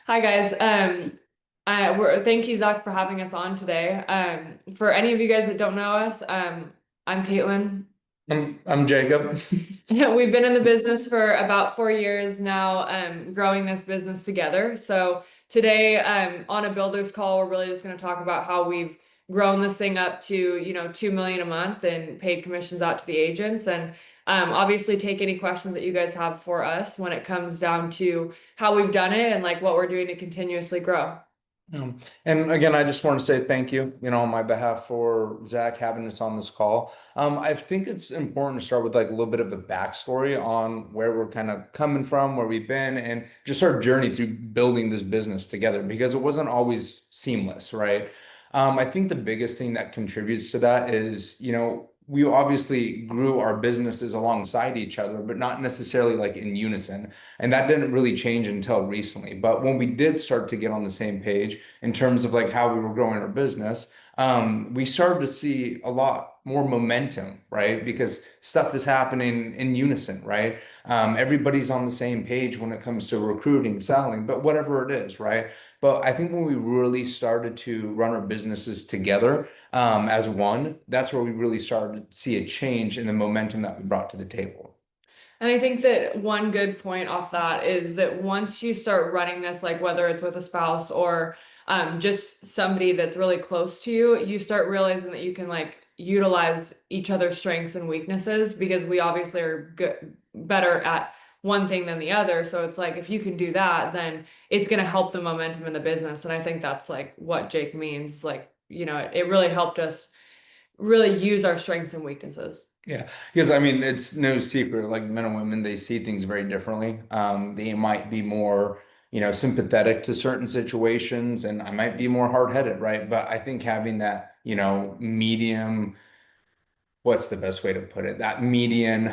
Hi guys. Thank you, Zach, for having us on today. For any of you guys that don't know us, I'm Katelynn. I'm Jacob. We've been in the business for about 4 years now, growing this business together. So today, on a builders call, we're really just going to talk about how we've grown this thing up to, 2 million a month and paid commissions out to the agents. And obviously take any questions that you guys have for us when it comes down to how we've done it and like what we're doing to continuously grow. And again, I just want to say thank you, on my behalf for Zach having us on this call. I think it's important to start with like a little bit of a backstory on where we're kind of coming from, where we've been, and just our journey through building this business together because it wasn't always seamless, right? I think the biggest thing that contributes to that is, we obviously grew our businesses alongside each other, but not necessarily like in unison. And that didn't really change until recently. But when we did start to get on the same page in terms of like how we were growing our business, we started to see a lot more momentum, right? Because stuff is happening in unison, right? Everybody's on the same page when it comes to recruiting, selling, but whatever it is, right? But I think when we really started to run our businesses together, as one, that's where we really started to see a change in the momentum that we brought to the table. And I think that one good point off that is that once you start running this, like whether it's with a spouse or just somebody that's really close to you, you start realizing that you can like utilize each other's strengths and weaknesses because we obviously are good, better at one thing than the other. So it's like if you can do that, then it's going to help the momentum in the business. And I think that's like what Jake means. Like, it really helped us really use our strengths and weaknesses. Yeah, because I mean, it's no secret, like men and women, they see things very differently. They might be more, sympathetic to certain situations, and I might be more hard-headed, right? But I think having that, medium, what's the best way to put it? That median,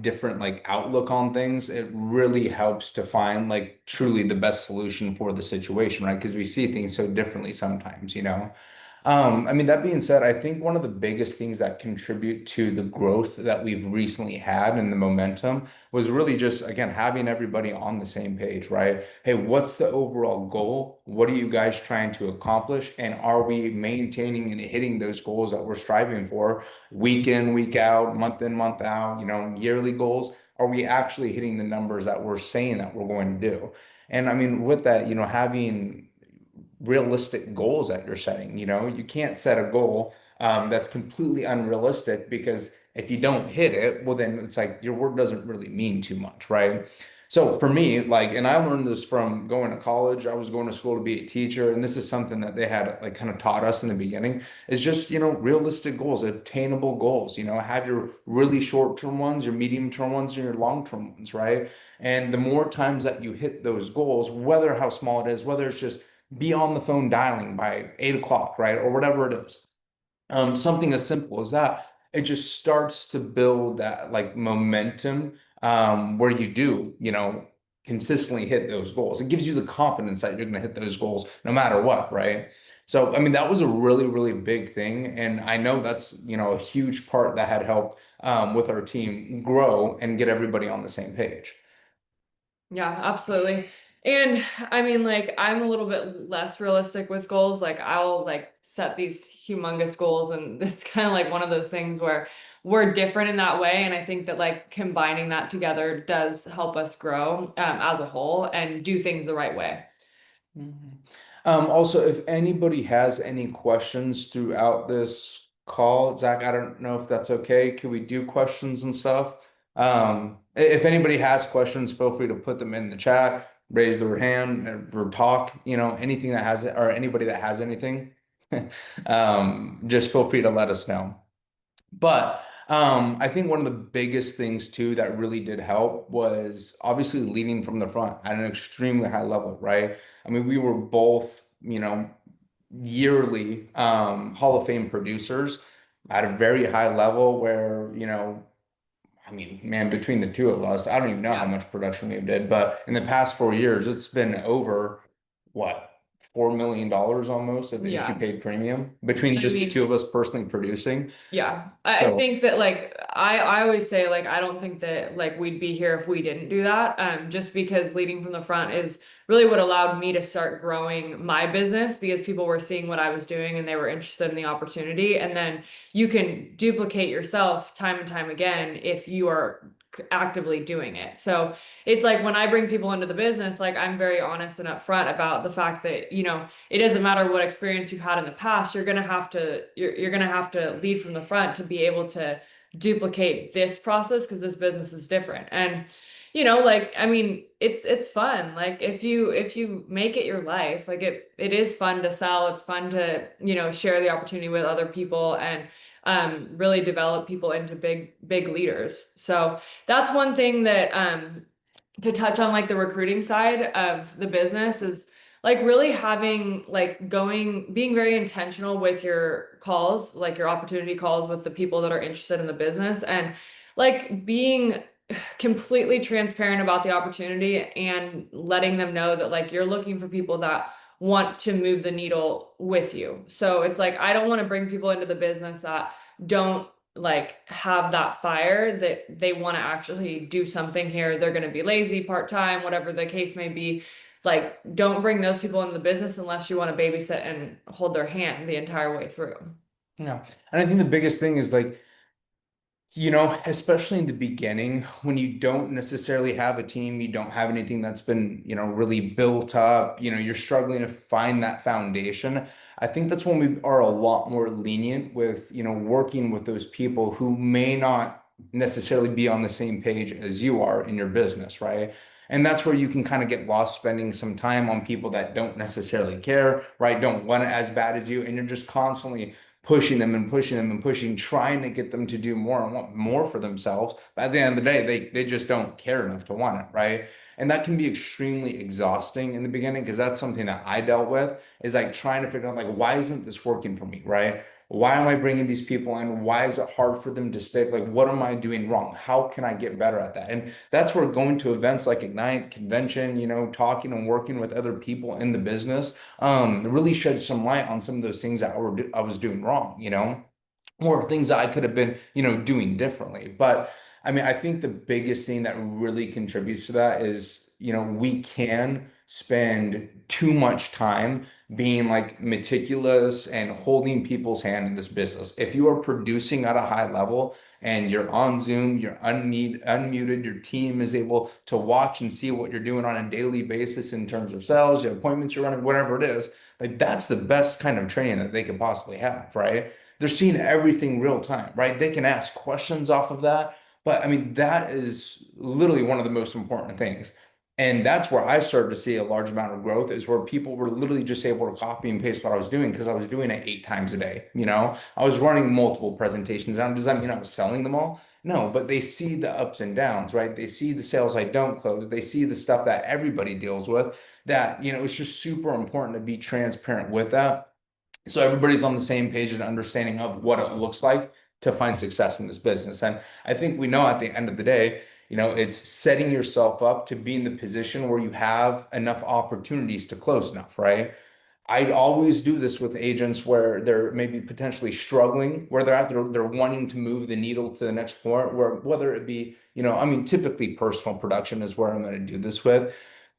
different like outlook on things, it really helps to find like truly the best solution for the situation, right? Because we see things so differently sometimes. I mean, that being said, I think one of the biggest things that contribute to the growth that we've recently had and the momentum was really just, again, having everybody on the same page, right? Hey, what's the overall goal? What are you guys trying to accomplish? And are we maintaining and hitting those goals that we're striving for week in, week out, month in, month out, yearly goals? Are we actually hitting the numbers that we're saying that we're going to do? And I mean, with that, having realistic goals that you're setting. You can't set a goal that's completely unrealistic because if you don't hit it, well, then it's like your word doesn't really mean too much, right? So for me, like, and I learned this from going to college. I was going to school to be a teacher, and this is something that they had like kind of taught us in the beginning is just, realistic goals, attainable goals. Have your really short-term ones, your medium-term ones, and your long-term ones, right? And the more times that you hit those goals, whether how small it is, whether it's just be on the phone dialing by 8 o'clock, right? Or whatever it is. Something as simple as that. It just starts to build that like momentum where you do, consistently hit those goals. It gives you the confidence that you're going to hit those goals no matter what, right? So, I mean, that was a really, really big thing. And I know that's, a huge part that had helped with our team grow and get everybody on the same page. Yeah, absolutely. And I mean, like, I'm a little bit less realistic with goals. Like, I'll like set these humongous goals, and it's kind of like one of those things where we're different in that way. And I think that like combining that together does help us grow as a whole and do things the right way. Mhm. Also, if anybody has any questions throughout this call, Zach, I don't know if that's okay. Can we do questions and stuff? If anybody has questions, feel free to put them in the chat, raise their hand, or talk, anything that has it, or anybody that has anything. Just feel free to let us know. But I think one of the biggest things too that really did help was obviously leading from the front at an extremely high level, right? I mean, we were both, yearly Hall of Fame producers at a very high level where, I mean, man, between the two of us, I don't even know how Yeah. much production we did, but in the past 4 years, it's been over what? $4 million almost of issue Yeah. paid premium between I just the mean, two of us personally producing. yeah, I So think that like I always say like I don't think that like we'd be here if we didn't do that. Just because leading from the front is really what allowed me to start growing my business because people were seeing what I was doing and they were interested in the opportunity. And then you can duplicate yourself time and time again if you are actively doing it. So it's like when I bring people into the business, like I'm very honest and upfront about the fact that, it doesn't matter what experience you've had in the past, you're gonna have to lead from the front to be able to duplicate this process because this business is different. And like I mean, it's fun. Like if you make it your life, like it is fun to sell. It's fun to, share the opportunity with other people and really develop people into big leaders. So that's one thing that to touch on like the recruiting side of the business is like really having like being very intentional with your calls, like your opportunity calls with the people that are interested in the business and like being completely transparent about the opportunity and letting them know that like you're looking for people that want to move the needle with you. So it's like I don't want to bring people into the business that don't like have that fire that they want to actually do something here. They're going to be lazy, part-time, whatever the case may be. Like, don't bring those people into the business unless you want to babysit and hold their hand the entire way through. yeah. And I think the biggest thing is like, especially in the beginning, when you don't necessarily have a team, you don't have anything that's been, really built up, you're struggling to find that foundation. I think that's when we are a lot more lenient with, working with those people who may not necessarily be on the same page as you are in your business, right? And that's where you can kind of get lost spending some time on people that don't necessarily care, right? Don't want it as bad as you. And you're just constantly pushing them and pushing them and pushing, trying to get them to do more and want more for themselves. But at the end of the day, they just don't care enough to want it, right? And that can be extremely exhausting in the beginning because that's something that I dealt with is like trying to figure out like why isn't this working for me, right? Why am I bringing these people in? Why is it hard for them to stick? Like, what am I doing wrong? How can I get better at that? And that's where going to events like Ignite, convention, talking and working with other people in the business really shed some light on some of those things that I was doing wrong, or things that I could have been, doing differently. But I mean, I think the biggest thing that really contributes to that is, we can spend too much time being like meticulous and holding people's hand in this business. If you are producing at a high level and you're on Zoom, you're unmuted, your team is able to watch and see what you're doing on a daily basis in terms of sales, your appointments you're running, whatever it is, like that's the best kind of training that they could possibly have, right? They're seeing everything real time, right? They can ask questions off of that. But I mean, that is literally one of the most important things. And that's where I started to see a large amount of growth is where people were literally just able to copy and paste what I was doing because I was doing it 8 times a day. I was running multiple presentations. Now, does that mean I was selling them all? No, but they see the ups and downs, right? They see the sales I don't close. They see the stuff that everybody deals with that, it's just super important to be transparent with that so everybody's on the same page and understanding of what it looks like to find success in this business. And I think we know at the end of the day, it's setting yourself up to be in the position where you have enough opportunities to close enough, right? I always do this with agents where they're maybe potentially struggling, where they're wanting to move the needle to the next point, where whether it be, I mean, typically personal production is where I'm going to do this with.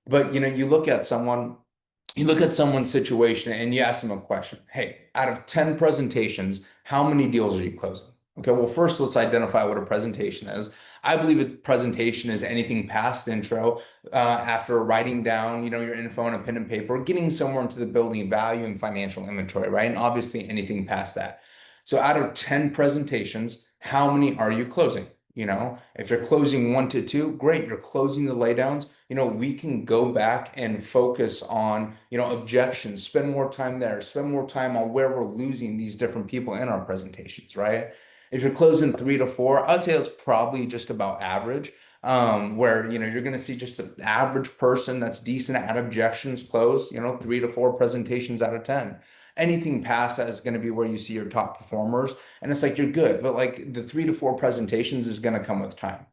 But you look at someone's situation and you ask them a question. Hey, out of 10 presentations, how many deals are you closing? Okay, well, first let's identify what a presentation is. I believe a presentation is anything past intro, after writing down, your info on a pen and paper, getting somewhere into the building value and financial inventory, right? And obviously anything past that. So out of 10 presentations, how many are you closing? If you're closing 1 to 2, great, you're closing the laydowns. We can go back and focus on, objections, spend more time there, spend more time on where we're losing these different people in our presentations, right? If you're closing 3 to 4, I'd say it's probably just about average. Where you're going to see just the average person that's decent at objections close, 3 to 4 presentations out of 10. Anything past that is going to be where you see your top performers, and it's like you're good, but like the 3 to 4 presentations is going to come with time.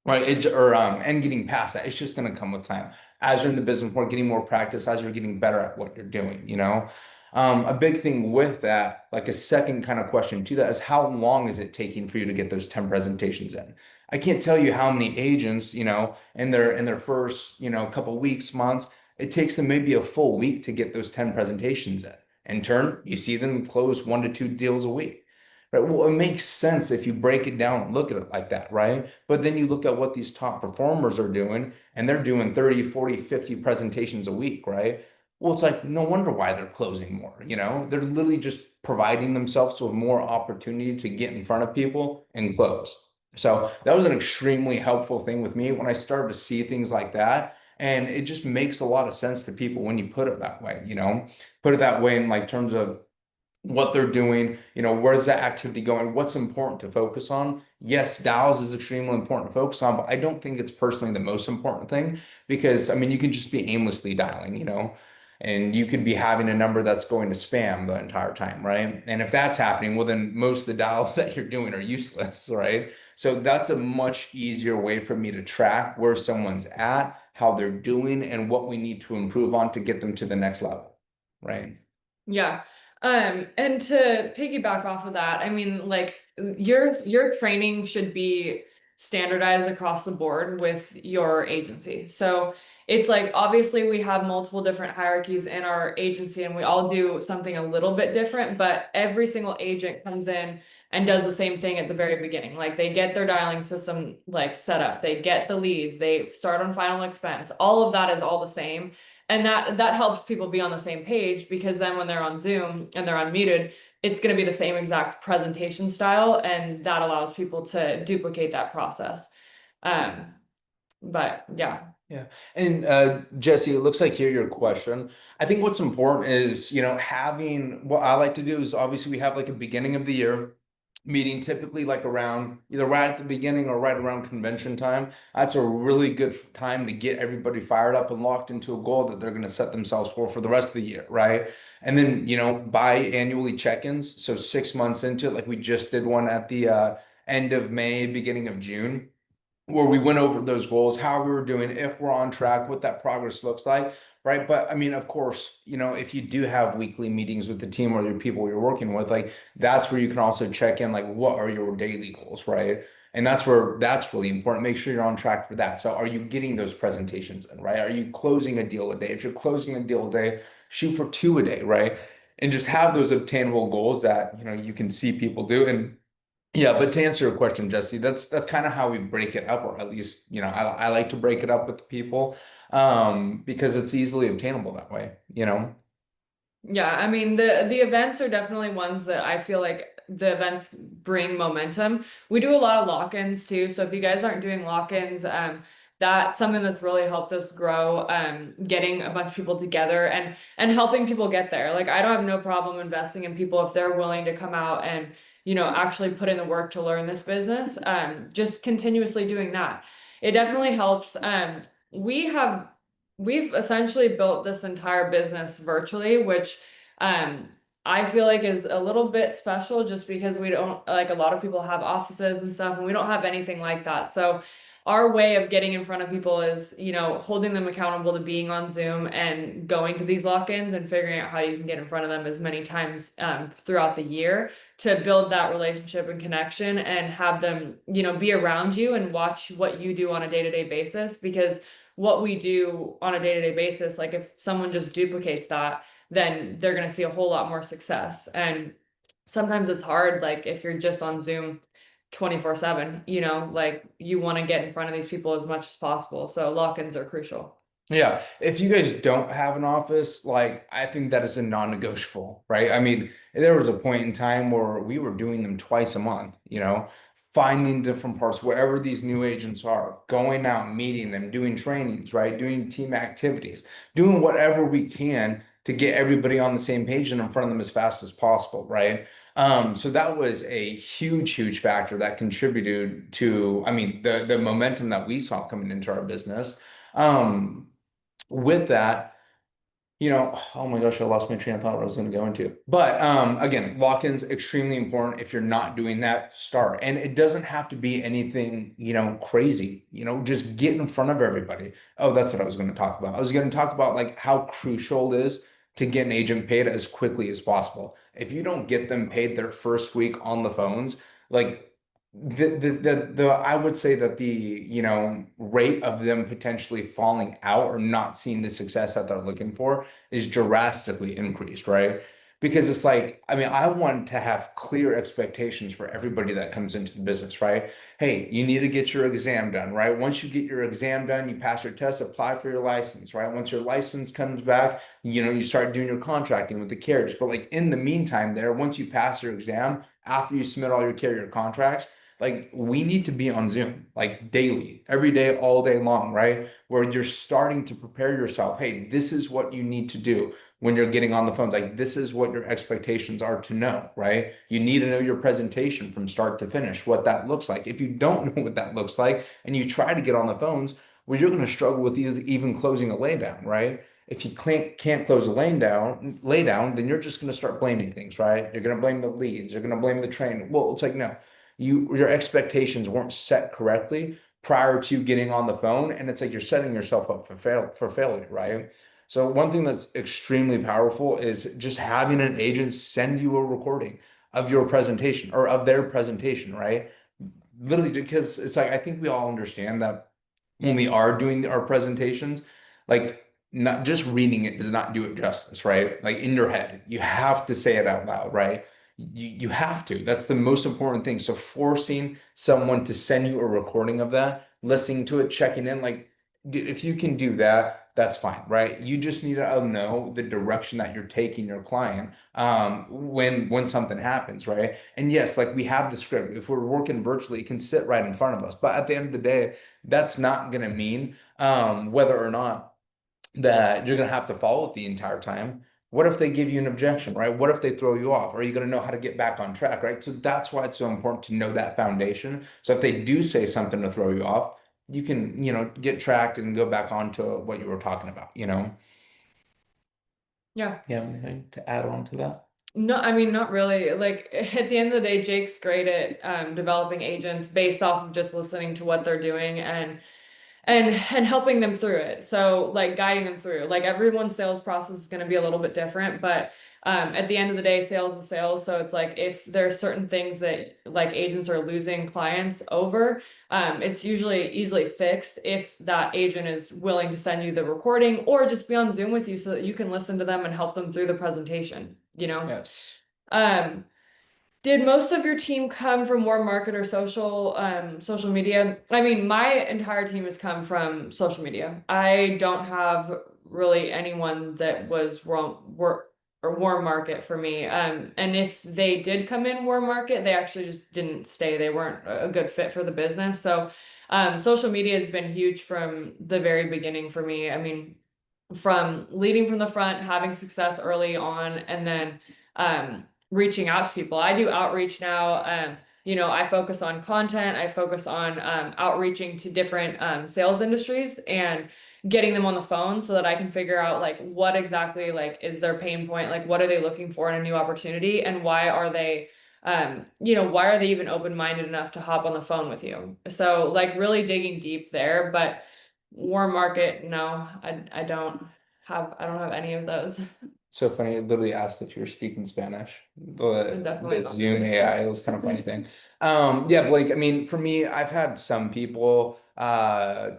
right? And getting past that, it's just going to come with time. As you're in the business more, getting more practice, as you're getting better at what you're doing, you know? A big thing with that, like a second kind of question to that is how long is it taking for you to get those 10 presentations in? I can't tell you how many agents, you know, in their first, you know, couple weeks, months, it takes them maybe a full week to get those 10 presentations in. In turn, you see them close 1 to 2 deals a week. Right. Well, it makes sense if you break it down and look at it like that, right? But then you look at what these top performers are doing, and they're doing 30, 40, 50 presentations a week, right? Well, it's like no wonder why they're closing more, you know? They're literally just providing themselves with more opportunity to get in front of people and close. So that was an extremely helpful thing with me when I started to see things like that. And it just makes a lot of sense to people when you put it that way, you know? Put it that way in like terms of what they're doing, you know, where's that activity going, what's important to focus on. Yes, DAOs is extremely important to focus on, but I don't think it's personally the most important thing because I mean, you can just be aimlessly dialing, you know, and you could be having a number that's going to spam the entire time, right? And if that's happening, well, then most of the dials that you're doing are useless, right? So that's a much easier way for me to track where someone's at, how they're doing, and what we need to improve on to get them to the next level, right? Yeah. And to piggyback off of that, I mean, like your training should be standardized across the board with your agency. So it's like obviously we have multiple different hierarchies in our agency and we all do something a little bit different, but every single agent comes in and does the same thing at the very beginning. Like they get their dialing system like set up, they get the leads, they start on final expense. All of that is all the same. And that helps people be on the same page because then when they're on Zoom and they're unmuted, it's going to be the same exact presentation style, and that allows people to duplicate that process. Um, but yeah. Yeah. And Jesse, it looks like here your question. I think what's important is, you know, having what I like to do is obviously we have like a beginning of the year meeting typically like around either right at the beginning or right around convention time. That's a really good time to get everybody fired up and locked into a goal that they're going to set themselves for the rest of the year, right? And then, you know, biannually check-ins. So 6 months into it, like we just did one at the end of May, beginning of June where we went over those goals, how we were doing, if we're on track, what that progress looks like, right? But I mean, of course, you know, if you do have weekly meetings with the team or your people you're working with, like that's where you can also check in, like what are your daily goals, right? And that's where that's really important. Make sure you're on track for that. So are you getting those presentations in, right? Are you closing a deal a day? If you're closing a deal a day, shoot for two a day, right? And just have those obtainable goals that, you know, you can see people do. And yeah, but to answer your question, Jesse, that's kind of how we break it up, or at least, you know, I like to break it up with the people, because it's easily obtainable that way, you know? Yeah, I mean the events are definitely ones that I feel like the events bring momentum. We do a lot of lock-ins too, so if you guys aren't doing lock-ins, that's something that's really helped us grow, getting a bunch of people together and helping people get there. Like I don't have no problem investing in people if they're willing to come out and actually put in the work to learn this business. Just continuously doing that. It definitely helps. We have we've essentially built this entire business virtually, which um I feel like is a little bit special just because we don't like a lot of people have offices and stuff and we don't have anything like that. So our way of getting in front of people is, holding them accountable to being on Zoom and going to these lock-ins and figuring out how you can get in front of them as many times throughout the year to build that relationship and connection and have them, be around you and watch what you do on a day-to-day basis because what we do on a day-to-day basis, like if someone just duplicates that, then they're going to see a whole lot more success. And sometimes it's hard, like if you're just on Zoom 24/7, like you want to get in front of these people as much as possible. So lock-ins are crucial. Yeah, if you guys don't have an office, like I think that is a non-negotiable, right? I mean, there was a point in time where we were doing them twice a month, you know, finding different parts wherever these new agents are, going out, meeting them, doing trainings, right? Doing team activities, doing whatever we can to get everybody on the same page and in front of them as fast as possible, right? So that was a huge, huge factor that contributed to, I mean, the momentum that we saw coming into our business. Um, with that, Oh my gosh, I lost my train of thought what I was going to go into. But again, lock-ins extremely important. If you're not doing that, start. And it doesn't have to be anything, crazy. Just get in front of everybody. Oh, that's what I was going to talk about. I was going to talk about like how crucial it is to get an agent paid as quickly as possible. If you don't get them paid their first week on the phones, like the I would say that the rate of them potentially falling out or not seeing the success that they're looking for is drastically increased, right? Because it's like, I mean, I want to have clear expectations for everybody that comes into the business, right? Hey, you need to get your exam done, right? Once you get your exam done, you pass your test, apply for your license, right? Once your license comes back, you start doing your contracting with the carriers. But like in the meantime, there, once you pass your exam, after you submit all your carrier contracts, like we need to be on Zoom like daily, every day, all day long, right? Where you're starting to prepare yourself. Hey, this is what you need to do when you're getting on the phones. Like this is what your expectations are to know, right? You need to know your presentation from start to finish, what that looks like. If you don't know what that looks like and you try to get on the phones, well, you're going to struggle with even closing a laydown, right? If you can't close a lay down, then you're just going to start blaming things, right? You're going to blame the leads. You're going to blame the train. Well, it's like, no, your expectations weren't set correctly prior to getting on the phone, and it's like you're setting yourself up for failure, right? So one thing that's extremely powerful is just having an agent send you a recording of your presentation or of their presentation, right? Literally, because it's like I think we all understand that when we are doing our presentations, like not just reading it does not do it justice, right? Like in your head, you have to say it out loud, right? You have to. That's the most important thing. So forcing someone to send you a recording of that, listening to it, checking in, like dude, if you can do that, that's fine, right? You just need to know the direction that you're taking your client when something happens, right? And yes, like we have the script. If we're working virtually, it can sit right in front of us. But at the end of the day, that's not going to mean whether or not that you're going to have to follow it the entire time. What if they give you an objection, right? What if they throw you off? Are you going to know how to get back on track, right? So that's why it's so important to know that foundation. So if they do say something to throw you off, you can, get tracked and go back on to what you were talking about. Yeah. You have anything to add on to that? No, I mean, not really. Like at the end of the day, Jake's great at developing agents based off of just listening to what they're doing and helping them through it. So like guiding them through. Like everyone's sales process is going to be a little bit different, but at the end of the day, sales is sales. So it's like if there's certain things that like agents are losing clients over, it's usually easily fixed if that agent is willing to send you the recording or just be on Zoom with you so that you can listen to them and help them through the presentation, you know? Yes. Um, did most of your team come from warm market or social media? I mean, my entire team has come from social media. I don't have really anyone that was warm market for me. And if they did come in warm market, they actually just didn't stay. They weren't a good fit for the business. So, social media has been huge from the very beginning for me. I mean, from leading from the front, having success early on, and then reaching out to people. I do outreach now. I focus on content. I focus on outreaching to different sales industries and getting them on the phone so that I can figure out like what exactly like is their pain point, like what are they looking for in a new opportunity, and why are they even open-minded enough to hop on the phone with you? So like really digging deep there, but warm market, no, I don't have any of those. So funny. I literally asked if you were speaking Spanish. I'm definitely The not. Zoom AI, it was kind of funny thing. Yeah, Blake, I mean, for me, I've had some people,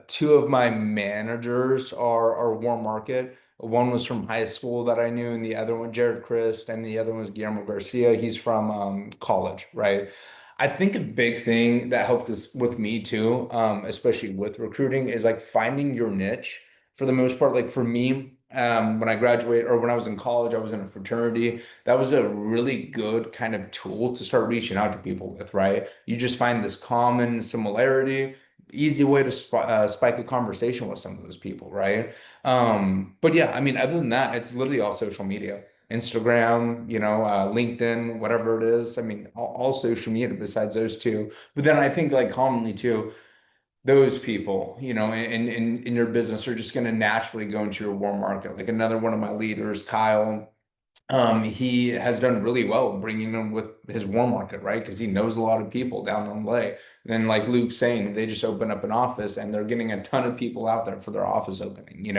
two of my managers are warm market. One was from high school that I knew, and the other one, Jared Christ, and the other one was Guillermo Garcia. He's from college, right? I think a big thing that helped us with me too, especially with recruiting, is like finding your niche for the most part. Like for me, when I graduated or when I was in college, I was in a fraternity. That was a really good kind of tool to start reaching out to people with, right? You just find this common similarity, easy way to spike a conversation with some of those people, right? But yeah, I mean, other than that, it's literally all social media. Instagram, LinkedIn, whatever it is. I mean, all social media besides those two. But then I think like commonly too, those people, in your business are just going to naturally go into your warm market. Like another one of my leaders, Kyle. He has done really well bringing them with his warm market, right? Because he knows a lot of people down in LA. And then, like Luke's saying, they just open up an office and they're getting a ton of people out there for their office opening.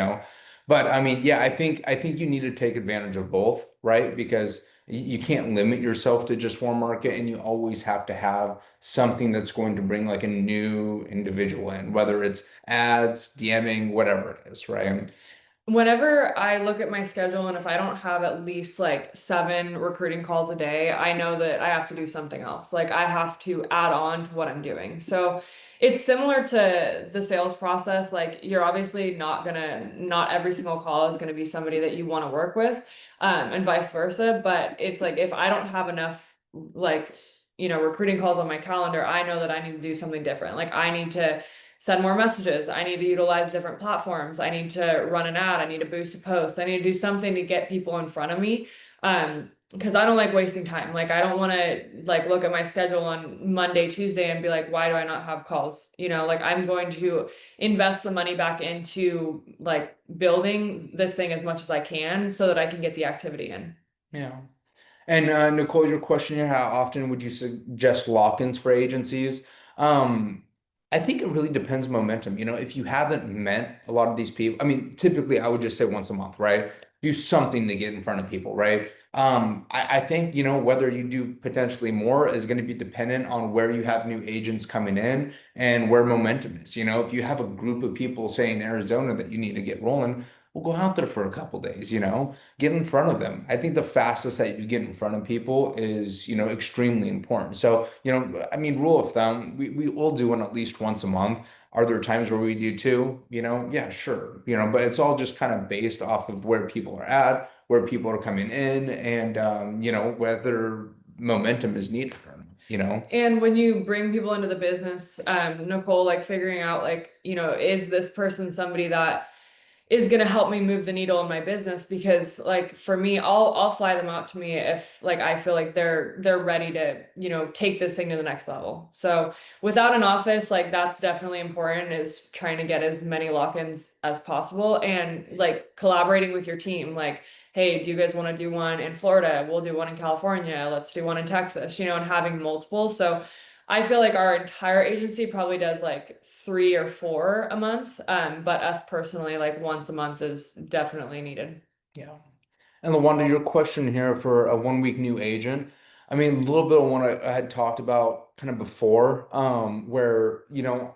But I mean, yeah, I think you need to take advantage of both, right? Because you can't limit yourself to just warm market, and you always have to have something that's going to bring like a new individual in, whether it's ads, DMing, whatever it is, right? Whenever I look at my schedule and if I don't have at least like 7 recruiting calls a day, I know that I have to do something else. Like I have to add on to what I'm doing. So it's similar to the sales process. Like you're obviously not every single call is gonna be somebody that you want to work with, and vice versa. But it's like if I don't have enough like, recruiting calls on my calendar, I know that I need to do something different. Like I need to send more messages. I need to utilize different platforms. I need to run an ad. I need to boost a post. I need to do something to get people in front of me. Because I don't like wasting time. Like I don't want to like look at my schedule on Monday, Tuesday and be like, why do I not have calls? Like I'm going to invest the money back into like building this thing as much as I can so that I can get the activity in. Yeah. And Nicole, your question here, how often would you suggest lock-ins for agencies? Um, I think it really depends on momentum. If you haven't met a lot of these people, I mean, typically I would just say once a month, right? Do something to get in front of people, right? I think, whether you do potentially more is going to be dependent on where you have new agents coming in and where momentum is. If you have a group of people, say in Arizona, that you need to get rolling, we'll go out there for a couple days, get in front of them. I think the fastest that you get in front of people is, extremely important. So, I mean, rule of thumb, we will do one at least once a month. Are there times where we do two? Yeah, sure. But it's all just kind of based off of where people are at, where people are coming in, and whether momentum is needed or not. And when you bring people into the business, Nicole, like figuring out like, is this person somebody that is going to help me move the needle in my business? Because like for me, I'll fly them out to me if like I feel like they're ready to, take this thing to the next level. So without an office, like that's definitely important, is trying to get as many lock-ins as possible and like collaborating with your team. Like, hey, do you guys want to do one in Florida? We'll do one in California. Let's do one in Texas, and having multiple. So I feel like our entire agency probably does like 3 or 4 a month. But us personally, like once a month is definitely needed. Yeah. And LaWanda, your question here for a 1 week new agent. I mean, a little bit of what I had talked about kind of before, where,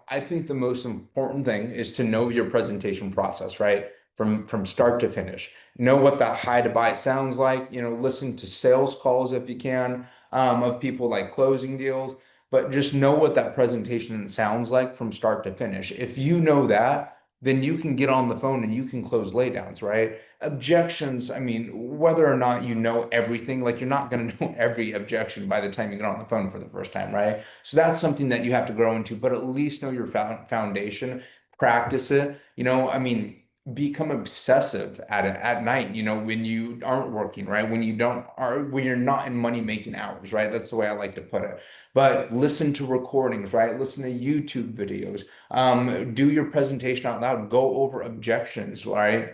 I think the most important thing is to know your presentation process, right? From start to finish. Know what that high to buy sounds like, listen to sales calls if you can, of people like closing deals, but just know what that presentation sounds like from start to finish. If you know that, then you can get on the phone and you can close laydowns, right? Objections, I mean, whether or not you know everything, like you're not going to know every objection by the time you get on the phone for the first time, right? So that's something that you have to grow into, but at least know your foundation, practice it. I mean, become obsessive at it at night, when you aren't working, right? When you're not in money making hours, right? That's the way I like to put it. But listen to recordings, right? Listen to YouTube videos. Do your presentation out loud, go over objections, right?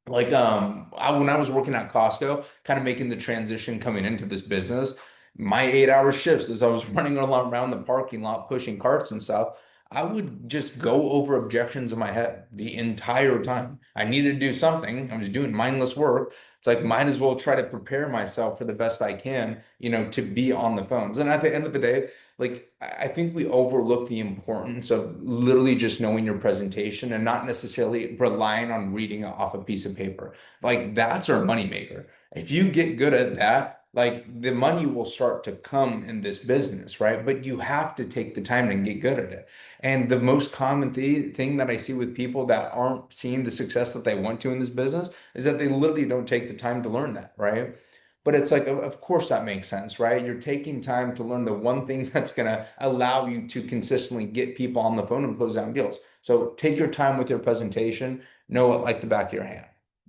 Like when I was working at Costco, kind of making the transition coming into this business, my 8 hour shifts as I was running around the parking lot pushing carts and stuff, I would just go over objections in my head the entire time. I needed to do something. I was doing mindless work. It's like might as well try to prepare myself for the best I can, to be on the phones. And at the end of the day, like I think we overlook the importance of literally just knowing your presentation and not necessarily relying on reading it off a piece of paper. Like that's our moneymaker. If you get good at that, like the money will start to come in this business, right? But you have to take the time and get good at it. And the most common thing that I see with people that aren't seeing the success that they want to in this business is that they literally don't take the time to learn that, right? But it's like, of course, that makes sense, right? You're taking time to learn the one thing that's going to allow you to consistently get people on the phone and close down deals. So take your time with your presentation, know it like the back of your hand.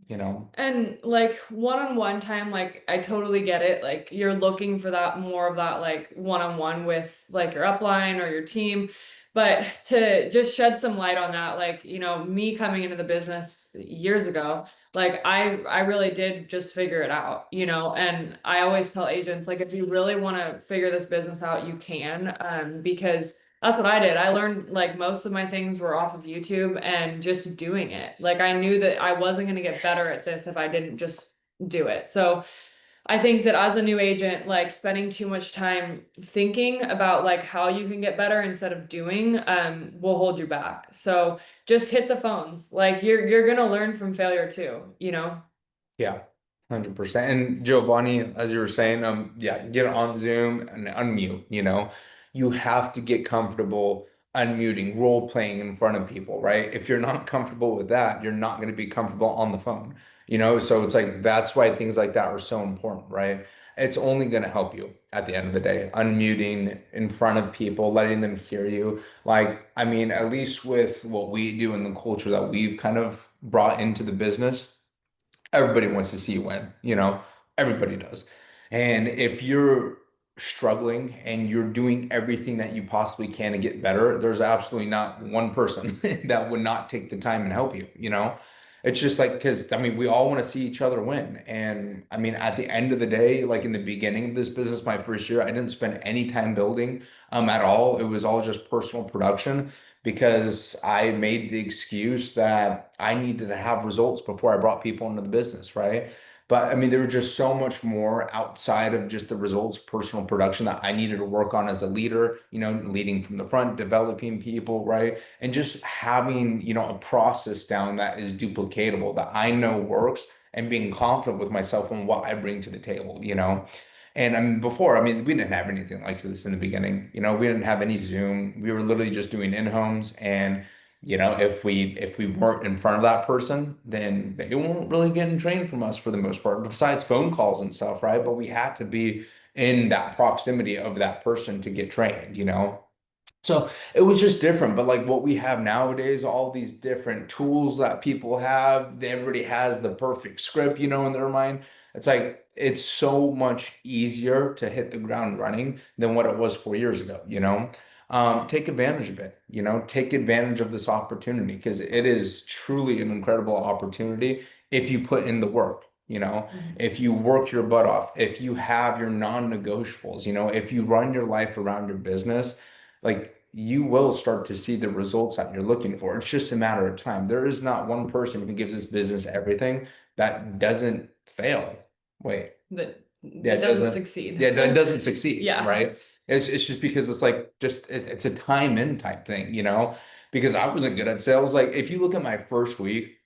you know? And like one-on-one time, like I totally get it. Like you're looking for that more of that like one-on-one with like your upline or your team. But to just shed some light on that, like, me coming into the business years ago, like I really did just figure it out, and I always tell agents, like, if you really want to figure this business out, you can, because that's what I did. I learned like most of my things were off of YouTube and just doing it. Like I knew that I wasn't going to get better at this if I didn't just do it. So I think that as a new agent, like spending too much time thinking about like how you can get better instead of doing will hold you back. So just hit the phones. Like you're going to learn from failure too. Yeah, 100%. And Giovanni, as you were saying, yeah, get on Zoom and unmute, you have to get comfortable unmuting, role playing in front of people, right? If you're not comfortable with that, you're not going to be comfortable on the phone, So it's like that's why things like that are so important, right? It's only going to help you at the end of the day, unmuting in front of people, letting them hear you. Like, I mean, at least with what we do and the culture that we've kind of brought into the business, everybody wants to see you win, everybody does. And if you're struggling and you're doing everything that you possibly can to get better, there's absolutely not one person that would not take the time and help you. It's just like, because I mean, we all want to see each other win. And I mean, at the end of the day, like in the beginning of this business, my first year, I didn't spend any time building at all. It was all just personal production because I made the excuse that I needed to have results before I brought people into the business, right? But I mean, there was just so much more outside of just the results, personal production that I needed to work on as a leader, leading from the front, developing people, right? And just having, a process down that is duplicatable, that I know works, and being confident with myself on what I bring to the table. And I mean, before, I mean, we didn't have anything like this in the beginning. We didn't have any Zoom. We were literally just doing in-homes. And, if we weren't in front of that person, then they weren't really getting trained from us for the most part, besides phone calls and stuff, right? But we had to be in that proximity of that person to get trained. So it was just different, but like what we have nowadays, all these different tools that people have, everybody has the perfect script, in their mind. It's like it's so much easier to hit the ground running than what it was 4 years ago. Take advantage of it, take advantage of this opportunity because it is truly an incredible opportunity if you put in the work. Mhm. If you work your butt off, if you have your non-negotiables, if you run your life around your business, like you will start to see the results that you're looking for. It's just a matter of time. There is not one person who gives this business everything that doesn't fail. Wait, That yeah, that it doesn't doesn't. succeed. Yeah, it doesn't succeed, Yeah. right? It's just because it's like it's a time in type thing. Because I wasn't good at sales. Like if you look at my first week,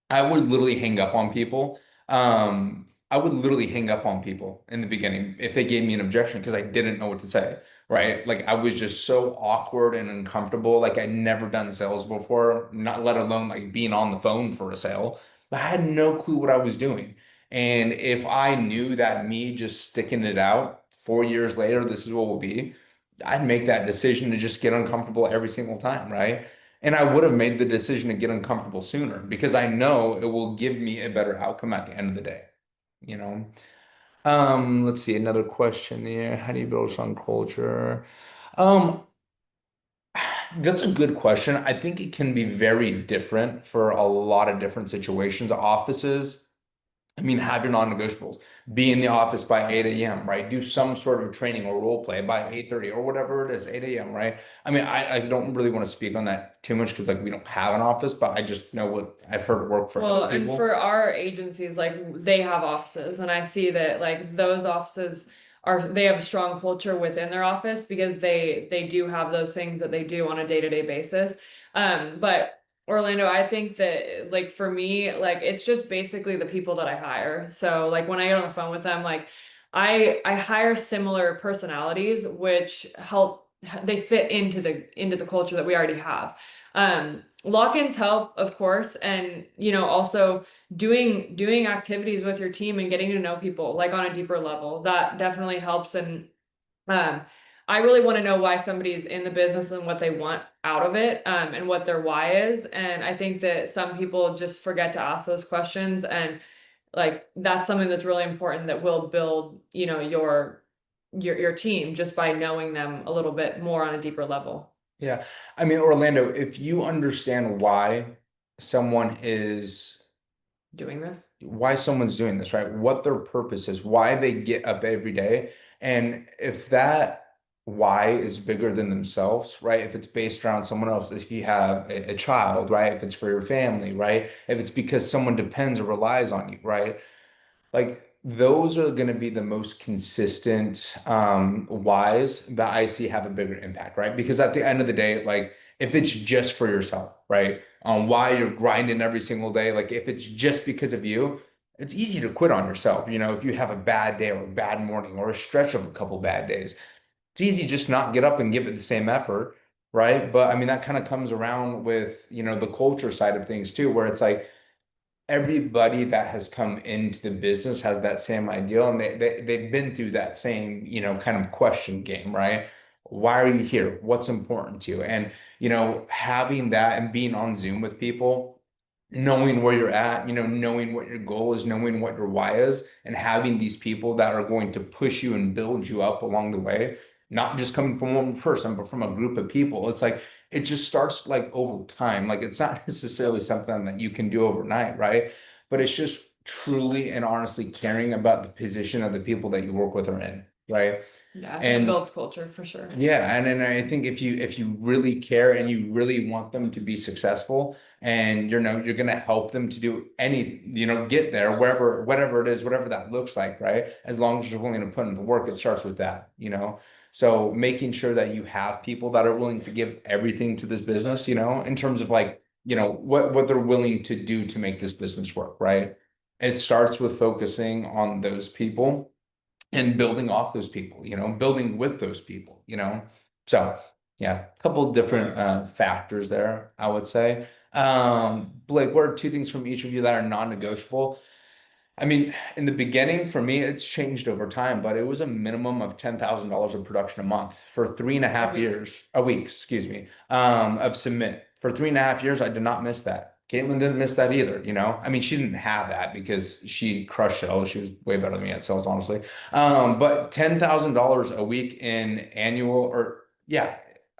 I would literally hang up on people. I would literally hang up on people in the beginning if they gave me an objection because I didn't know what to say, right? Like I was just so awkward and uncomfortable. Like I'd never done sales before, not let alone like being on the phone for a sale. But I had no clue what I was doing. And if I knew that me just sticking it out 4 years later, this is what will be, I'd make that decision to just get uncomfortable every single time, right? And I would have made the decision to get uncomfortable sooner because I know it will give me a better outcome at the end of the day, you know? Let's see, another question here. How do you build a strong culture? Um, that's a good question. I think it can be very different for a lot of different situations. Offices, I mean, have your non-negotiables. Be in the office by 8 a.m., right? Do some sort of training or role play by 8:30 or whatever it is, 8 a.m., right? I mean, I don't really want to speak on that too much because like we don't have an office, but I just know what I've heard work for other Well, and people. for our agencies, like they have offices, and I see that like those offices they have a strong culture within their office because they do have those things that they do on a day-to-day basis. But Orlando, I think that like for me, like it's just basically the people that I hire. So like when I get on the phone with them, like I hire similar personalities which help they fit into the culture that we already have. Lock-ins help, of course, and also doing activities with your team and getting to know people like on a deeper level. That definitely helps. And um I really want to know why somebody is in the business and what they want out of it, and what their why is. And I think that some people just forget to ask those questions, and like that's something that's really important that will build, your team just by knowing them a little bit more on a deeper level. Yeah. I mean, Orlando, if you understand someone is Doing this. why someone's doing this, right? What their purpose is, why they get up every day. And if that why is bigger than themselves, right? If it's based around someone else, if you have a child, right? If it's for your family, right? If it's because someone depends or relies on you, right? Like those are going to be the most consistent whys that I see have a bigger impact, right? Because at the end of the day, like if it's just for yourself, right? On why you're grinding every single day, like if it's just because of you, it's easy to quit on yourself. You know, if you have a bad day or a bad morning or a stretch of a couple bad days, it's easy just not get up and give it the same effort, right? But I mean, that kind of comes around with, the culture side of things too, where it's like everybody that has come into the business has that same ideal and they've been through that same, kind of question game, right? Why are you here? What's important to you? And, having that and being on Zoom with people, knowing where you're at, knowing what your goal is, knowing what your why is, and having these people that are going to push you and build you up along the way, not just coming from one person, but from a group of people. It's like it just starts like over time. Like it's not necessarily something that you can do overnight, right? But it's just truly and honestly caring about the position of the people that you work with are in, right? Yeah, I think it And builds culture for sure. yeah, and then I think if you really care and you really want them to be successful and you're gonna help them to do any, get there wherever whatever it is, whatever that looks like, right? As long as you're willing to put in the work, it starts with that. So making sure that you have people that are willing to give everything to this business, in terms of like, what they're willing to do to make this business work, right? It starts with focusing on those people and building off those people, building with those people. So yeah, a couple different factors there, I would say. Blake, what are two things from each of you that are non-negotiable? I mean, in the beginning, for me, it's changed over time, but it was a minimum of $10,000 of production a month for three and a A half week. years, a week, excuse me, of submit. For 3.5 years, I did not miss that. Katelynn didn't miss that either. I mean, she didn't have that because she crushed sales. She was way better than me at sales, honestly. But $10,000 a week in annual or yeah,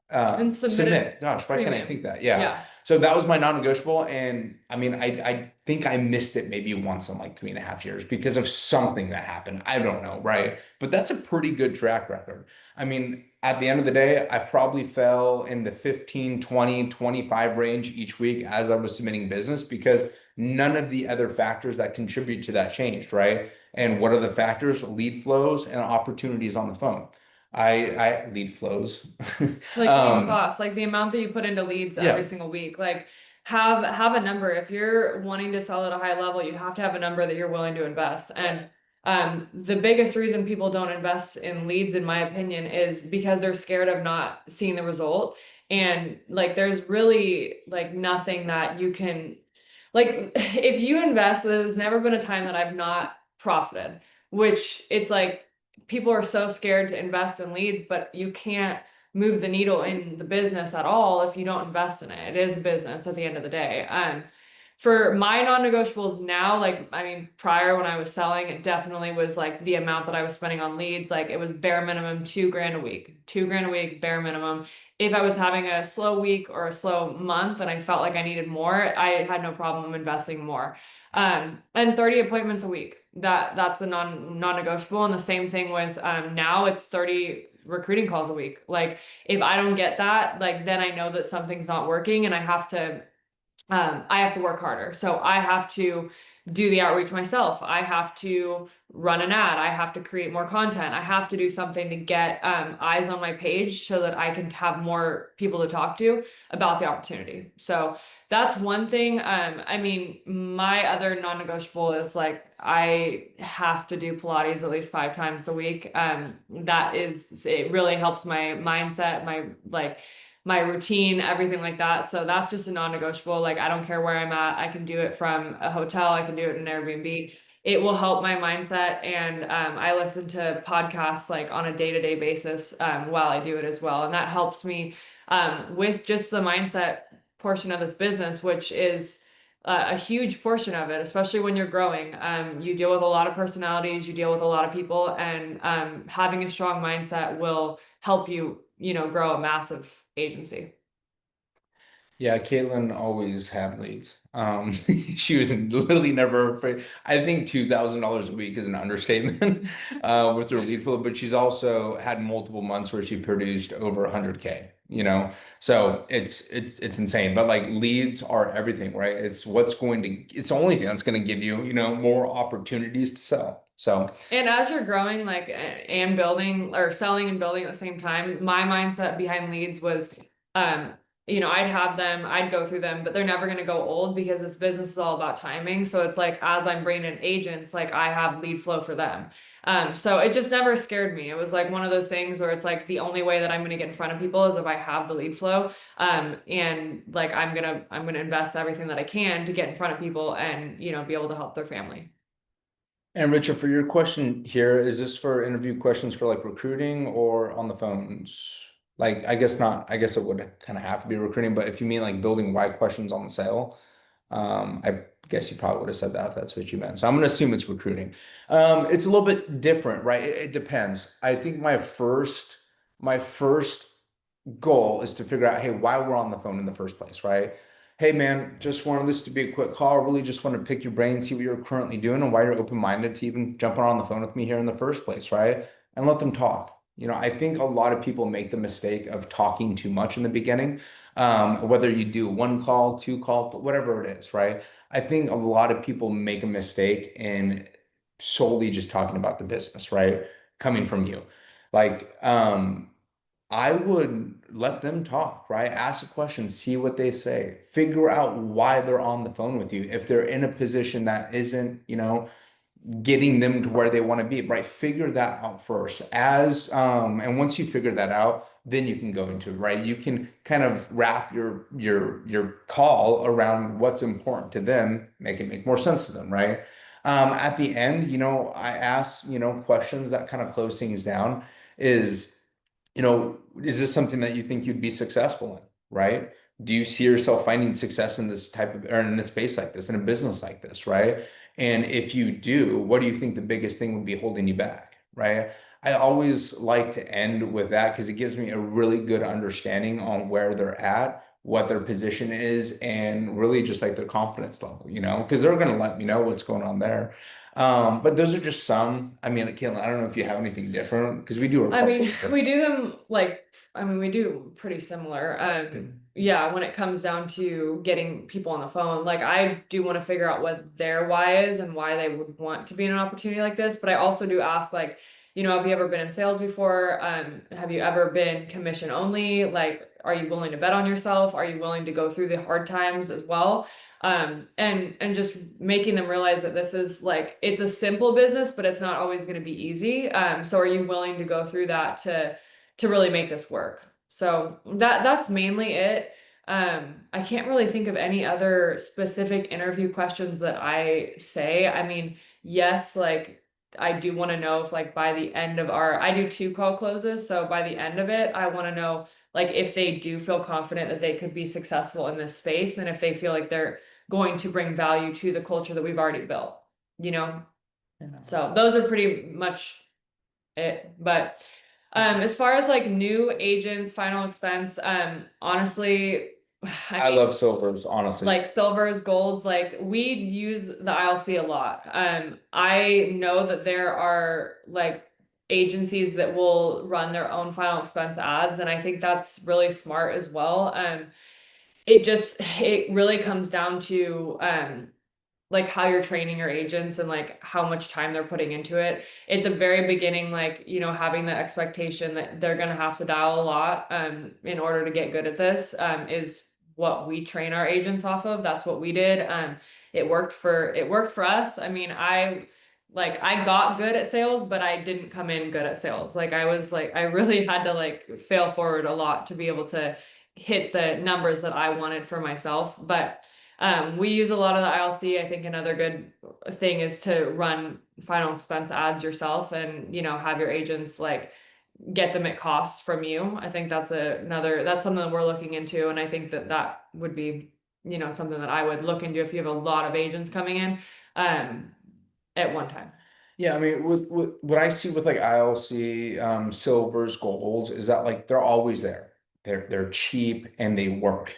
And submitted submit. Gosh, why can't I think premium. that? Yeah. Yeah. So that was my non-negotiable. And I mean, I think I missed it maybe once in like 3.5 years because of something that happened. I don't know, right? But that's a pretty good track record. I mean, at the end of the day, I probably fell in the 15, 20, 25 range each week as I was submitting business because none of the other factors that contribute to that changed, right? And what are the factors? Lead flows and opportunities on the phone. I lead flows. Like lead Um, costs, like the amount that you put into leads every yeah. single week. Like have a number. If you're wanting to sell at a high level, you have to have a number that you're willing to invest. And the biggest reason people don't invest in leads, in my opinion, is because they're scared of not seeing the result. And like there's really like nothing that you can like if you invest, there's never been a time that I've not profited, which it's like people are so scared to invest in leads, but you can't move the needle in the business at all if you don't invest in it. It is a business at the end of the day. For my non-negotiables now, like I mean, prior when I was selling, it definitely was like the amount that I was spending on leads. Like it was bare minimum 2 grand a week, 2 grand a week, bare minimum. If I was having a slow week or a slow month and I felt like I needed more, I had no problem investing more. And 30 appointments a week. That's a non-negotiable. And the same thing with now it's 30 recruiting calls a week. Like if I don't get that, like then I know that something's not working and I have to work harder. So I have to do the outreach myself. I have to run an ad. I have to create more content. I have to do something to get eyes on my page so that I can have more people to talk to about the opportunity. So that's one thing. I mean, my other non-negotiable is like I have to do Pilates at least 5 times a week. It really helps my mindset, my routine, everything like that. So that's just a non-negotiable. Like I don't care where I'm at. I can do it from a hotel. I can do it in an Airbnb. it will help my mindset. And I listen to podcasts like on a day-to-day basis while I do it as well. And that helps me with just the mindset portion of this business, which is a huge portion of it, especially when you're growing. You deal with a lot of personalities, you deal with a lot of people, and having a strong mindset will help you, grow a massive agency. Yeah, Katelynn always had leads. She was literally never afraid. I think $2,000 a week is an understatement with her lead flow, but she's also had multiple months where she produced over 100K, So it's insane. But like leads are everything, right? It's the only thing that's going to give you, more opportunities to sell. So And as you're growing, like, and building or selling and building at the same time, my mindset behind leads was, um, I'd have them, I'd go through them, but they're never going to go old because this business is all about timing. So it's like, as I'm bringing in agents, like I have lead flow for them. So it just never scared me. It was like one of those things where it's like the only way that I'm going to get in front of people is if I have the lead flow. And like, I'm going to invest everything that I can to get in front of people and, be able to help their family. And Richard, for your question here, is this for interview questions for like recruiting or on the phones? Like, I guess not. I guess it would kind of have to be recruiting, but if you mean like building why questions on the sale, I guess you probably would have said that if that's what you meant. So I'm gonna assume it's recruiting. It's a little bit different, right? It depends. I think my first goal is to figure out, hey, why we're on the phone in the first place, right? Hey, man, just wanted this to be a quick call. Really just want to pick your brain, see what you're currently doing and why you're open-minded to even jumping on the phone with me here in the first place, right? And let them talk. I think a lot of people make the mistake of talking too much in the beginning, whether you do one call, two call, whatever it is, right? I think a lot of people make a mistake in solely just talking about the business, right? Coming from you. Like, I would let them talk, right? Ask a question, see what they say, figure out why they're on the phone with you. If they're in a position that isn't, getting them to where they want to be, right? Figure that out first. And once you figure that out, then you can go into it, right? You can kind of wrap your call around what's important to them, make it make more sense to them, right? At the end, I ask, questions that kind of close things down is is this something that you think you'd be successful in, right? Do you see yourself finding success in this type of, or in a space like this, in a business like this, right? And if you do, what do you think the biggest thing would be holding you back, right? I always like to end with that because it gives me a really good understanding on where they're at, what their position is, and really just like their confidence level, because they're going to let me know what's going on there. But those are just some. I mean, Katelynn, I don't know if you have anything different because we do our I calls a mean, little we different. do them like, I mean, we do pretty similar. Yeah, when it comes down to getting people on the phone, like I do want to figure out what their why is and why they would want to be in an opportunity like this. But I also do ask, like, have you ever been in sales before? Have you ever been commission only? Like, are you willing to bet on yourself? Are you willing to go through the hard times as well? And just making them realize that this is like, it's a simple business, but it's not always going to be easy. So are you willing to go through that to really make this work? So that's mainly it. I can't really think of any other specific interview questions that I say. I mean, yes, like I do want to know if like by the end of I do 2 call closes. So by the end of it, I want to know like if they do feel confident that they could be successful in this space and if they feel like they're going to bring value to the culture that we've already built, you know? Yeah. So those are pretty much it. But as far as like new agents, final expense, honestly, I I mean, love silvers, honestly. like silvers, golds, like we use the ILC a lot. I know that there are like agencies that will run their own final expense ads, and I think that's really smart as well. It really comes down to like how you're training your agents and like how much time they're putting into it. At the very beginning, like, having the expectation that they're going to have to dial a lot in order to get good at this is what we train our agents off of. That's what we did. It worked for us. I mean, I got good at sales, but I didn't come in good at sales. Like I really had to like fail forward a lot to be able to hit the numbers that I wanted for myself. But We use a lot of the ILC. I think another good thing is to run final expense ads yourself and, have your agents like get them at cost from you. I think that's something that we're looking into. And I think that that would be, something that I would look into if you have a lot of agents coming in, um, at one time. Yeah, I mean, with what I see with like ILC, silvers, golds, is that like they're always there. They're cheap and they work.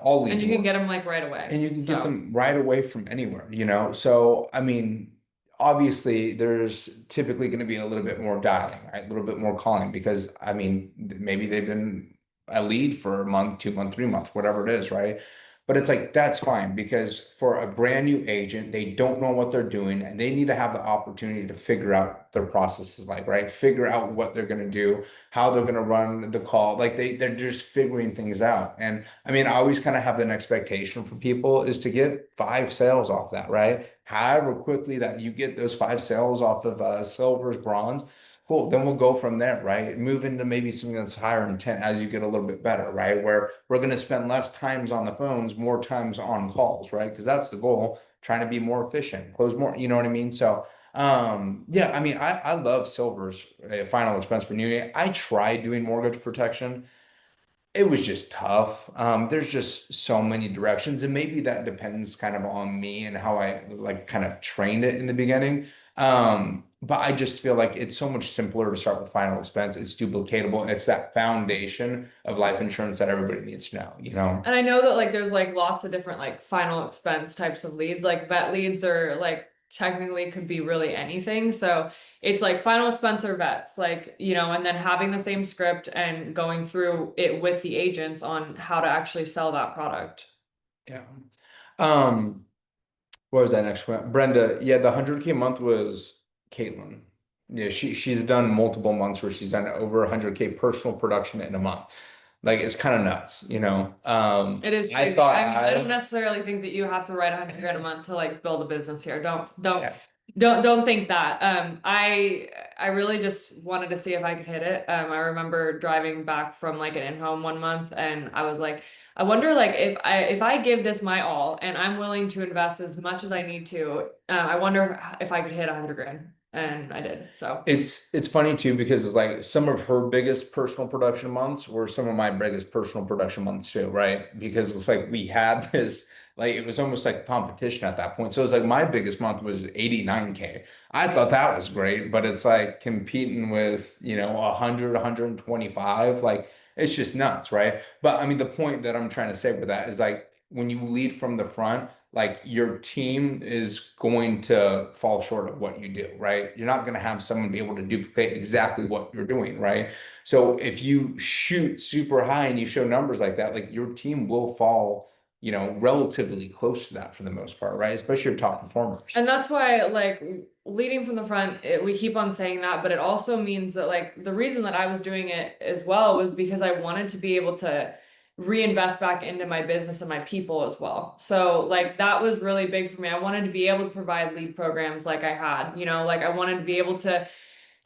All And leads you can get work. them like right away. And you can get So, them right away from anywhere. So, I mean, obviously, there's typically going to be a little bit more dialing, right? A little bit more calling because, I mean, maybe they've been a lead for a month, 2 month, 3 month, whatever it is, right? But it's like, that's fine because for a brand new agent, they don't know what they're doing and they need to have the opportunity to figure out their processes like, right? Figure out what they're going to do, how they're going to run the call. Like they're just figuring things out. And I mean, I always kind of have an expectation for people is to get 5 sales off that, right? However quickly that you get those 5 sales off of silvers, bronze, cool. Then we'll go from there, right? Move into maybe something that's higher intent as you get a little bit better, right? Where we're going to spend less times on the phones, more times on calls, right? Because that's the goal, trying to be more efficient, close more, you know what I mean? So, yeah, I mean, I love silvers, final expense for new. I tried doing mortgage protection. It was just tough. There's just so many directions, and maybe that depends kind of on me and how I like kind of trained it in the beginning. But I just feel like it's so much simpler to start with final expense. It's duplicatable. It's that foundation of life insurance that everybody needs to know. and I know that like there's like lots of different like final expense types of leads. Like vet leads are like technically could be really anything. So it's like final expense or vets, like, and then having the same script and going through it with the agents on how to actually sell that product. Yeah. Um, what was that next one? Brenda, yeah, the 100K month was Caitlin. Yeah, she's done multiple months where she's done over 100K personal production in a month. Like it's kind of nuts. It is I crazy. thought I mean, I don't I necessarily think that you have to write 100 grand a month to like build a business here. Don't, yeah. don't think that. I really just wanted to see if I could hit it. I remember driving back from like an in-home one month, and I was like, I wonder like if I give this my all, and I'm willing to invest as much as I need to. I wonder if I could hit 100 grand, and I did. So. It's funny too because it's like some of her biggest personal production months were some of my biggest personal production months too, right? Because it's like we had this like it was almost like competition at that point. So it's like my biggest month was 89K. I thought that was great, but it's like competing with, 100, 125, like it's just nuts, right? But I mean the point that I'm trying to say with that is like when you lead from the front, like your team is going to fall short of what you do, right? You're not going to have someone be able to duplicate exactly what you're doing, right? So if you shoot super high and you show numbers like that, like your team will fall, relatively close to that for the most part, right? Especially your top performers. And that's why, like, leading from the front, we keep on saying that, but it also means that, like, the reason that I was doing it as well was because I wanted to be able to reinvest back into my business and my people as well. So, like, that was really big for me. I wanted to be able to provide lead programs like I had, like, I wanted to be able to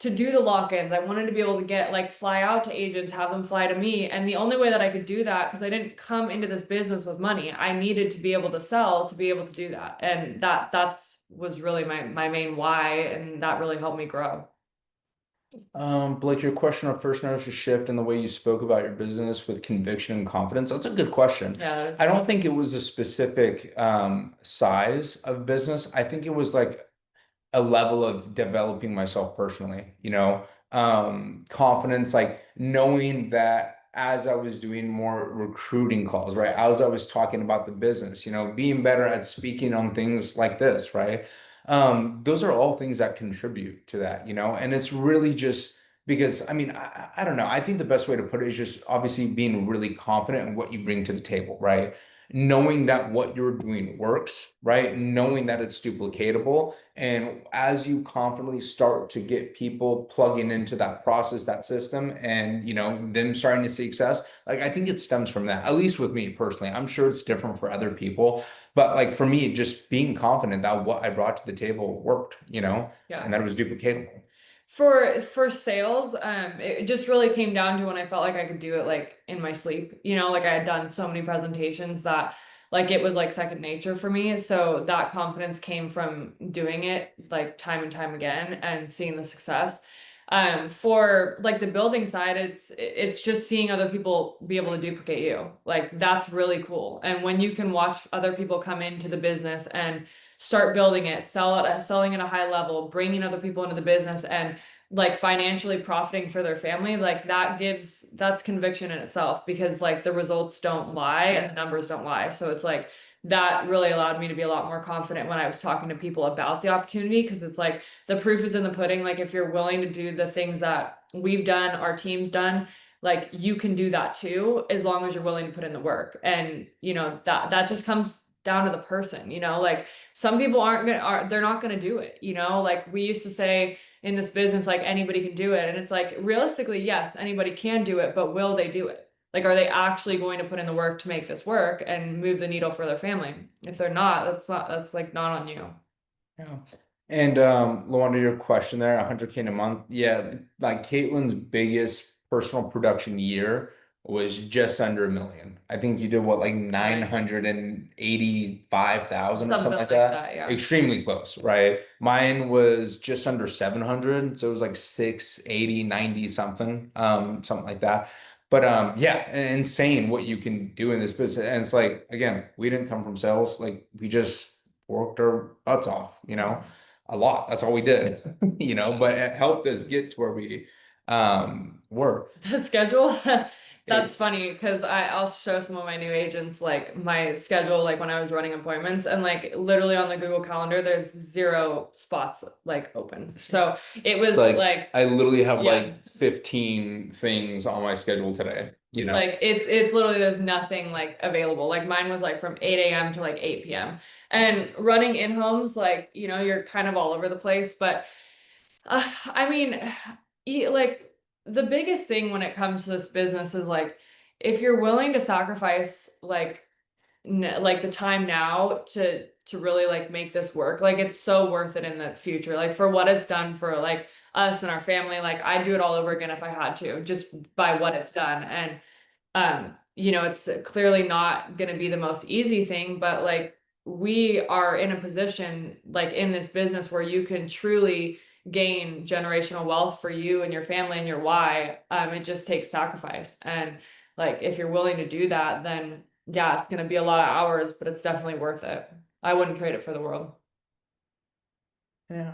do the lock-ins. I wanted to be able to get like fly out to agents, have them fly to me. And the only way that I could do that, because I didn't come into this business with money, I needed to be able to sell to be able to do that. And that's was really my main why. And that really helped me grow. Blake, your question on first notice a shift in the way you spoke about your business with conviction and confidence. That's a good question. Yeah, I don't think it was a specific size of business. I think it was like a level of developing myself personally, confidence, like knowing that as I was doing more recruiting calls, right? As I was talking about the business, being better at speaking on things like this, right? Those are all things that contribute to that, and it's really just because I mean, I don't know. I think the best way to put it is just obviously being really confident in what you bring to the table, right? Knowing that what you're doing works, right? Knowing that it's duplicatable. And as you confidently start to get people plugging into that process, that system, and them starting to see success, like I think it stems from that, at least with me personally. I'm sure it's different for other people, but like for me, just being confident that what I brought to the table worked, and Yeah. that it was duplicatable. For sales, it just really came down to when I felt like I could do it like in my sleep. Like I had done so many presentations that like it was like second nature for me. So that confidence came from doing it like time and time again and seeing the success. For like the building side, it's just seeing other people be able to duplicate you. Like that's really cool. And when you can watch other people come into the business and start building it, selling at a high level, bringing other people into the business and like financially profiting for their family, like that's conviction in itself because like the results don't lie and the numbers don't lie. So it's like that really allowed me to be a lot more confident when I was talking to people about the opportunity because it's like the proof is in the pudding. Like if you're willing to do the things that we've done, our team's done, like you can do that too, as long as you're willing to put in the work. And you know, that just comes down to the person, you know, like some people they're not gonna do it, you know, like we used to say in this business, like anybody can do it. And it's like realistically, yes, anybody can do it, but will they do it? Like, are they actually going to put in the work to make this work and move the needle for their family? If they're not, that's like not on you. Yeah. And Luanda, your question there, 100K in a month. Yeah, like Katelynn's biggest personal production year was just under 1 million. I think you did what, like Right. 985,000 or something Something like like that. that, yeah. Extremely close, right? Mine was just under 700, so it was like 680, 90 something, something like that. But yeah, insane what you can do in this business. And it's like, again, we didn't come from sales. Like we just worked our butts off, a lot. That's all we did, but it helped us get to where we were. The schedule, that's It's funny because I'll show some of my new agents like my schedule, like when I was running appointments, and like literally on the Google Calendar, there's 0 spots like open. So it it's was like like, I literally have yeah, like 15 things on my schedule today. like it's literally there's nothing like available. Like mine was like from 8 a.m. to like 8 p.m. And running in homes, like, you know, you're kind of all over the place, but I mean, like the biggest thing when it comes to this business is like if you're willing to sacrifice like the time now to really like make this work, like it's so worth it in the future. Like for what it's done for like us and our family, like I'd do it all over again if I had to, just by what it's done. And you know, it's clearly not going to be the most easy thing, but like we are in a position like in this business where you can truly gain generational wealth for you and your family and your why. It just takes sacrifice. And like if you're willing to do that, then yeah, it's going to be a lot of hours, but it's definitely worth it. I wouldn't trade it for the world. Yeah.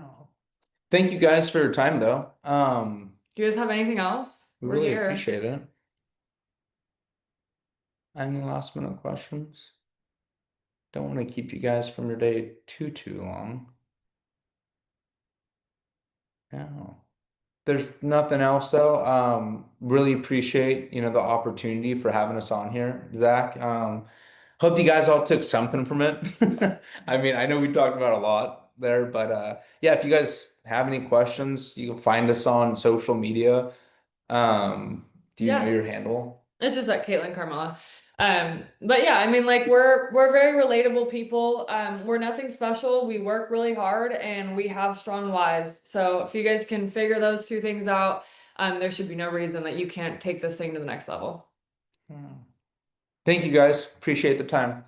Thank you guys for your time though. Do you guys have anything else? We We're really here. appreciate it. Any last minute questions? Don't want to keep you guys from your day too long. Yeah. There's nothing else though. Really appreciate, the opportunity for having us on here, Zach. Hope you guys all took something from it. I mean, I know we talked about a lot there, but yeah, if you guys have any questions, you can find us on social media. Do you know Yeah. your handle? It's just like Caitlin Carmela. But yeah, I mean, like we're very relatable people. We're nothing special. We work really hard and we have strong whys. So if you guys can figure those two things out, there should be no reason that you can't take this thing to the next level. Thank you guys. Appreciate the time.